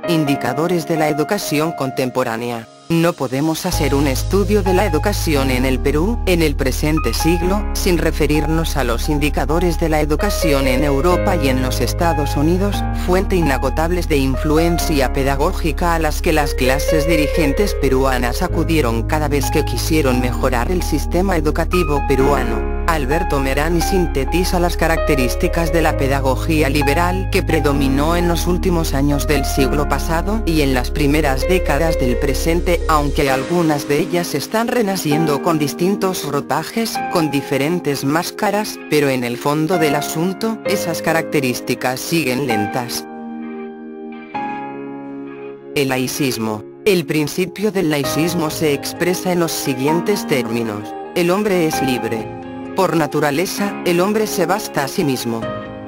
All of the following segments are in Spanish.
Indicadores de la educación contemporánea. No podemos hacer un estudio de la educación en el Perú, en el presente siglo, sin referirnos a los indicadores de la educación en Europa y en los Estados Unidos, fuente inagotables de influencia pedagógica a las que las clases dirigentes peruanas acudieron cada vez que quisieron mejorar el sistema educativo peruano. Alberto Merani sintetiza las características de la pedagogía liberal que predominó en los últimos años del siglo pasado y en las primeras décadas del presente, aunque algunas de ellas están renaciendo con distintos ropajes, con diferentes máscaras, pero en el fondo del asunto, esas características siguen lentas. El laicismo. El principio del laicismo se expresa en los siguientes términos: el hombre es libre. Por naturaleza, el hombre se basta a sí mismo.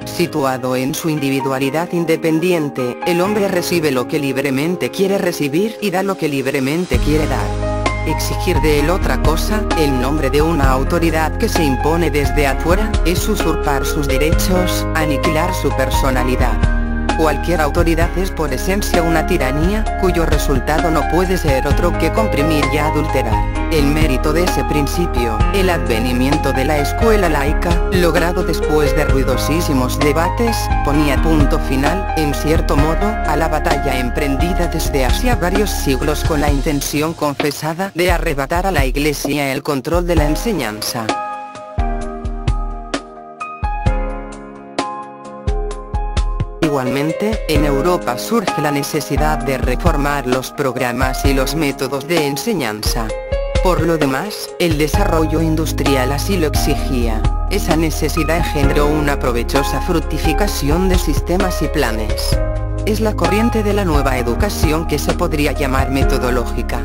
Situado en su individualidad independiente, el hombre recibe lo que libremente quiere recibir y da lo que libremente quiere dar. Exigir de él otra cosa, en nombre de una autoridad que se impone desde afuera, es usurpar sus derechos, aniquilar su personalidad. Cualquier autoridad es por esencia una tiranía, cuyo resultado no puede ser otro que comprimir y adulterar. El mérito de ese principio, el advenimiento de la escuela laica, logrado después de ruidosísimos debates, ponía punto final, en cierto modo, a la batalla emprendida desde hacía varios siglos con la intención confesada de arrebatar a la Iglesia el control de la enseñanza. Igualmente, en Europa surge la necesidad de reformar los programas y los métodos de enseñanza. Por lo demás, el desarrollo industrial así lo exigía. Esa necesidad engendró una provechosa fructificación de sistemas y planes. Es la corriente de la nueva educación que se podría llamar metodológica.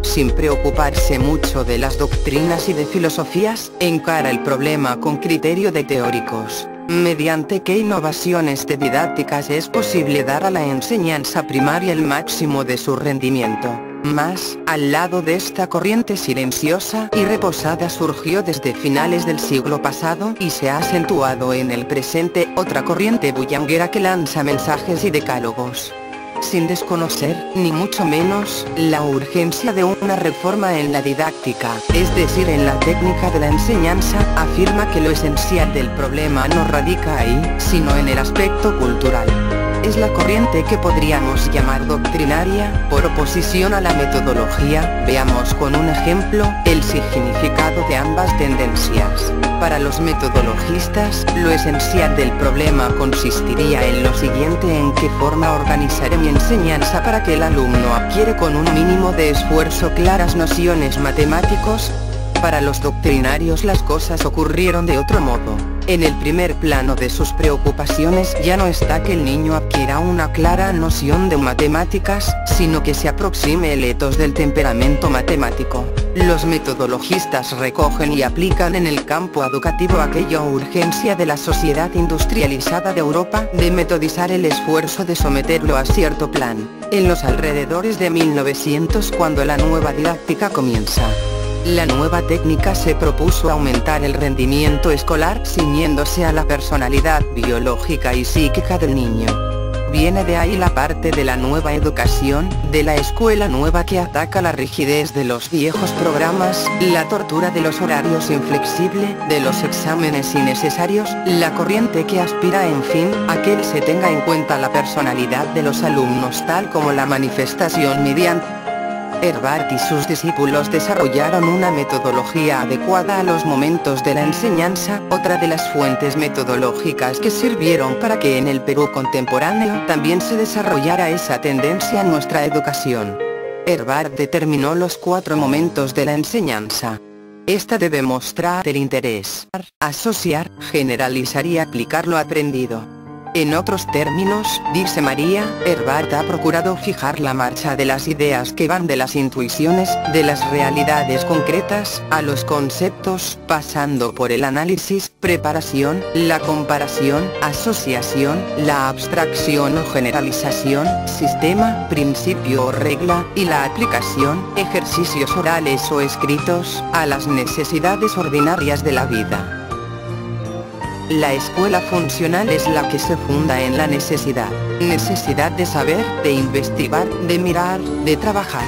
Sin preocuparse mucho de las doctrinas y de filosofías, encara el problema con criterio de teóricos. ¿Mediante qué innovaciones de didácticas es posible dar a la enseñanza primaria el máximo de su rendimiento? Mas, al lado de esta corriente silenciosa y reposada surgió desde finales del siglo pasado y se ha acentuado en el presente otra corriente bullanguera que lanza mensajes y decálogos. Sin desconocer, ni mucho menos, la urgencia de una reforma en la didáctica, es decir en la técnica de la enseñanza, afirma que lo esencial del problema no radica ahí, sino en el aspecto cultural. Es la corriente que podríamos llamar doctrinaria, por oposición a la metodología. Veamos con un ejemplo, el significado de ambas tendencias. Para los metodologistas, lo esencial del problema consistiría en lo siguiente: en qué forma organizaré mi enseñanza para que el alumno adquiere con un mínimo de esfuerzo claras nociones matemáticos. Para los doctrinarios las cosas ocurrieron de otro modo. En el primer plano de sus preocupaciones ya no está que el niño adquiera una clara noción de matemáticas, sino que se aproxime el etos del temperamento matemático. Los metodologistas recogen y aplican en el campo educativo aquella urgencia de la sociedad industrializada de Europa de metodizar el esfuerzo, de someterlo a cierto plan. En los alrededores de 1900, cuando la nueva didáctica comienza, la nueva técnica se propuso aumentar el rendimiento escolar ciñéndose a la personalidad biológica y psíquica del niño. Viene de ahí la parte de la nueva educación, de la escuela nueva que ataca la rigidez de los viejos programas, la tortura de los horarios inflexible, de los exámenes innecesarios, la corriente que aspira en fin a que se tenga en cuenta la personalidad de los alumnos tal como la manifestación mediante. Herbart y sus discípulos desarrollaron una metodología adecuada a los momentos de la enseñanza, otra de las fuentes metodológicas que sirvieron para que en el Perú contemporáneo también se desarrollara esa tendencia en nuestra educación. Herbart determinó los 4 momentos de la enseñanza. Esta debe mostrar el interés, asociar, generalizar y aplicar lo aprendido. En otros términos, dice María, Herbart ha procurado fijar la marcha de las ideas que van de las intuiciones, de las realidades concretas, a los conceptos, pasando por el análisis, preparación, la comparación, asociación, la abstracción o generalización, sistema, principio o regla, y la aplicación, ejercicios orales o escritos, a las necesidades ordinarias de la vida. La escuela funcional es la que se funda en la necesidad de saber, de investigar, de mirar, de trabajar.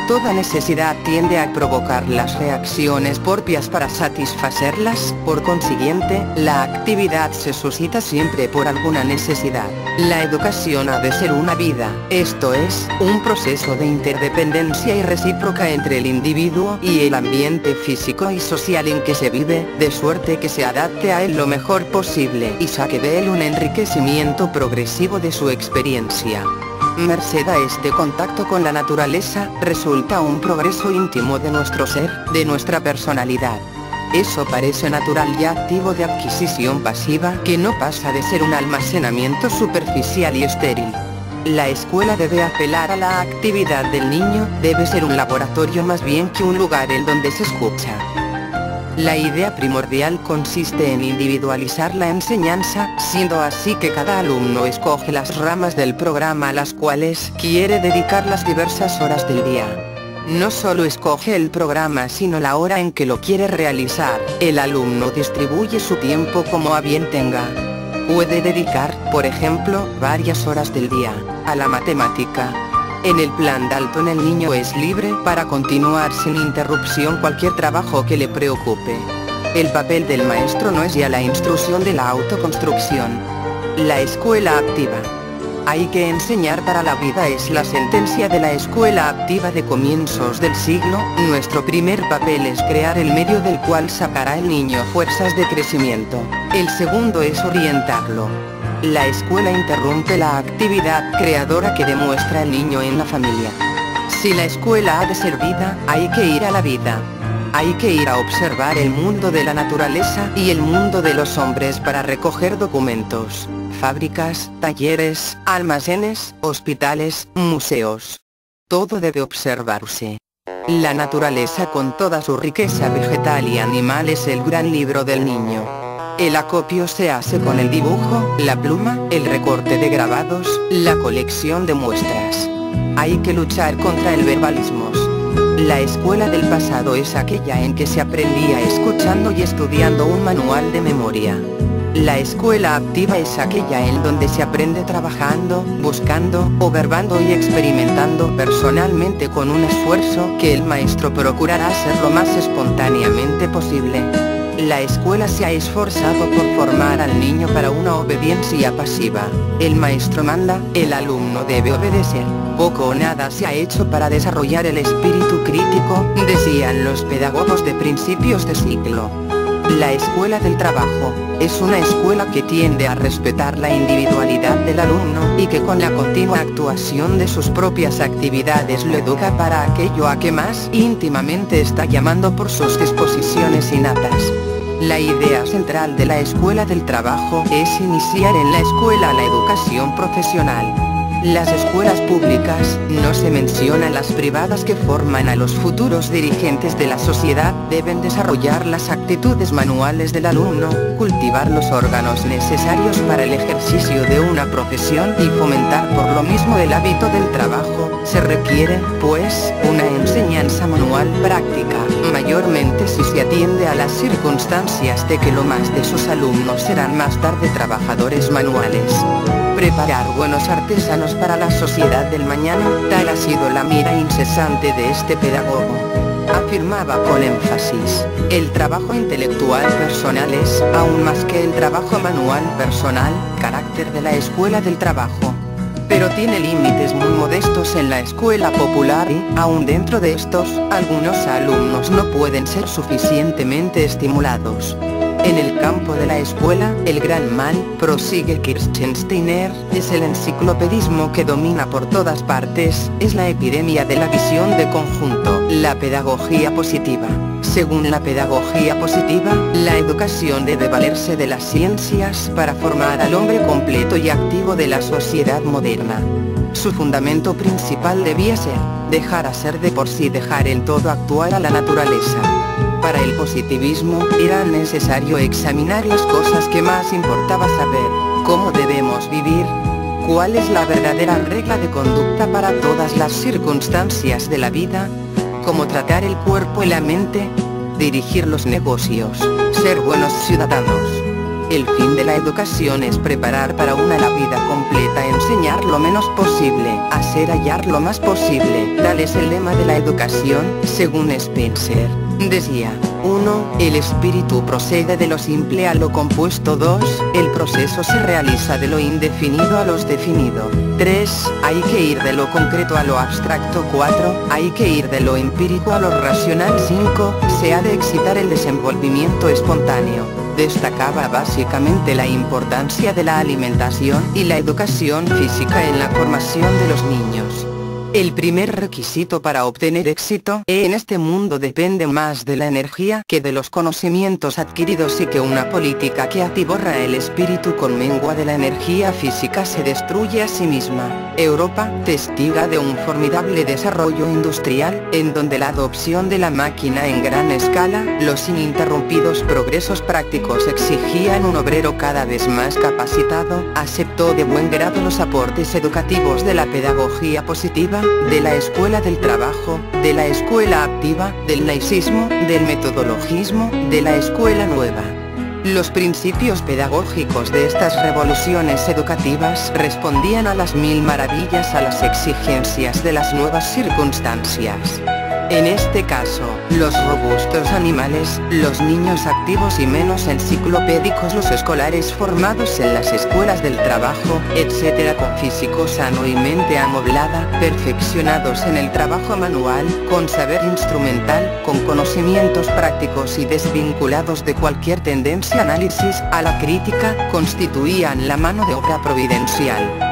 Toda necesidad tiende a provocar las reacciones propias para satisfacerlas, por consiguiente, la actividad se suscita siempre por alguna necesidad. La educación ha de ser una vida, esto es, un proceso de interdependencia y recíproca entre el individuo y el ambiente físico y social en que se vive, de suerte que se adapte a él lo mejor posible y saque de él un enriquecimiento progresivo de su experiencia. Merced a este contacto con la naturaleza, resulta un progreso íntimo de nuestro ser, de nuestra personalidad. Eso parece natural y activo de adquisición pasiva que no pasa de ser un almacenamiento superficial y estéril. La escuela debe apelar a la actividad del niño, debe ser un laboratorio más bien que un lugar en donde se escucha. La idea primordial consiste en individualizar la enseñanza, siendo así que cada alumno escoge las ramas del programa a las cuales quiere dedicar las diversas horas del día. No solo escoge el programa sino la hora en que lo quiere realizar, el alumno distribuye su tiempo como a bien tenga. Puede dedicar, por ejemplo, varias horas del día, a la matemática. En el plan Dalton el niño es libre para continuar sin interrupción cualquier trabajo que le preocupe. El papel del maestro no es ya la instrucción de la autoconstrucción. La escuela activa. Hay que enseñar para la vida es la sentencia de la escuela activa de comienzos del siglo. Nuestro primer papel es crear el medio del cual sacará el niño fuerzas de crecimiento. El segundo es orientarlo. La escuela interrumpe la actividad creadora que demuestra el niño en la familia. Si la escuela ha de ser vida, hay que ir a la vida. Hay que ir a observar el mundo de la naturaleza y el mundo de los hombres para recoger documentos, fábricas, talleres, almacenes, hospitales, museos. Todo debe observarse. La naturaleza con toda su riqueza vegetal y animal es el gran libro del niño. El acopio se hace con el dibujo, la pluma, el recorte de grabados, la colección de muestras. Hay que luchar contra el verbalismo. La escuela del pasado es aquella en que se aprendía escuchando y estudiando un manual de memoria. La escuela activa es aquella en donde se aprende trabajando, buscando, observando y experimentando personalmente con un esfuerzo que el maestro procurará hacer lo más espontáneamente posible. La escuela se ha esforzado por formar al niño para una obediencia pasiva. El maestro manda, el alumno debe obedecer. Poco o nada se ha hecho para desarrollar el espíritu crítico, decían los pedagogos de principios de siglo. La escuela del trabajo es una escuela que tiende a respetar la individualidad del alumno y que con la continua actuación de sus propias actividades lo educa para aquello a que más íntimamente está llamando por sus disposiciones innatas. La idea central de la escuela del trabajo es iniciar en la escuela la educación profesional. Las escuelas públicas, no se mencionan las privadas que forman a los futuros dirigentes de la sociedad, deben desarrollar las actitudes manuales del alumno, cultivar los órganos necesarios para el ejercicio de una profesión y fomentar por lo mismo el hábito del trabajo. Se requiere, pues, una enseñanza manual práctica, mayormente si se atiende a las circunstancias de que lo más de sus alumnos serán más tarde trabajadores manuales. Preparar buenos artesanos para la sociedad del mañana, tal ha sido la mira incesante de este pedagogo. Afirmaba con énfasis, el trabajo intelectual personal es, aún más que el trabajo manual personal, carácter de la escuela del trabajo. Pero tiene límites muy modestos en la escuela popular y, aún dentro de estos, algunos alumnos no pueden ser suficientemente estimulados. En el campo de la escuela, el gran mal, prosigue Kirchsteiner, es el enciclopedismo que domina por todas partes, es la epidemia de la visión de conjunto, la pedagogía positiva. Según la pedagogía positiva, la educación debe valerse de las ciencias para formar al hombre completo y activo de la sociedad moderna. Su fundamento principal debía ser, dejar hacer de por sí, dejar en todo actuar a la naturaleza. Para el positivismo, era necesario examinar las cosas que más importaba saber, cómo debemos vivir, cuál es la verdadera regla de conducta para todas las circunstancias de la vida, cómo tratar el cuerpo y la mente, dirigir los negocios, ser buenos ciudadanos. El fin de la educación es preparar para la vida completa, enseñar lo menos posible, hacer hallar lo más posible. Tal es el lema de la educación, según Spencer. Decía: 1. El espíritu procede de lo simple a lo compuesto. 2. El proceso se realiza de lo indefinido a lo definido. 3. Hay que ir de lo concreto a lo abstracto. 4. Hay que ir de lo empírico a lo racional. 5. Se ha de excitar el desenvolvimiento espontáneo. Destacaba básicamente la importancia de la alimentación y la educación física en la formación de los niños. El primer requisito para obtener éxito en este mundo depende más de la energía que de los conocimientos adquiridos, y que una política que atiborra el espíritu con mengua de la energía física se destruye a sí misma. Europa, testiga de un formidable desarrollo industrial, en donde la adopción de la máquina en gran escala, los ininterrumpidos progresos prácticos exigían un obrero cada vez más capacitado, aceptó de buen grado los aportes educativos de la pedagogía positiva, de la escuela del trabajo, de la escuela activa, del laicismo, del metodologismo, de la escuela nueva. Los principios pedagógicos de estas revoluciones educativas respondían a las mil maravillas a las exigencias de las nuevas circunstancias. En este caso, los robustos animales, los niños activos y menos enciclopédicos, los escolares formados en las escuelas del trabajo, etc., con físico sano y mente amoblada, perfeccionados en el trabajo manual, con saber instrumental, con conocimientos prácticos y desvinculados de cualquier tendencia análisis a la crítica, constituían la mano de obra providencial.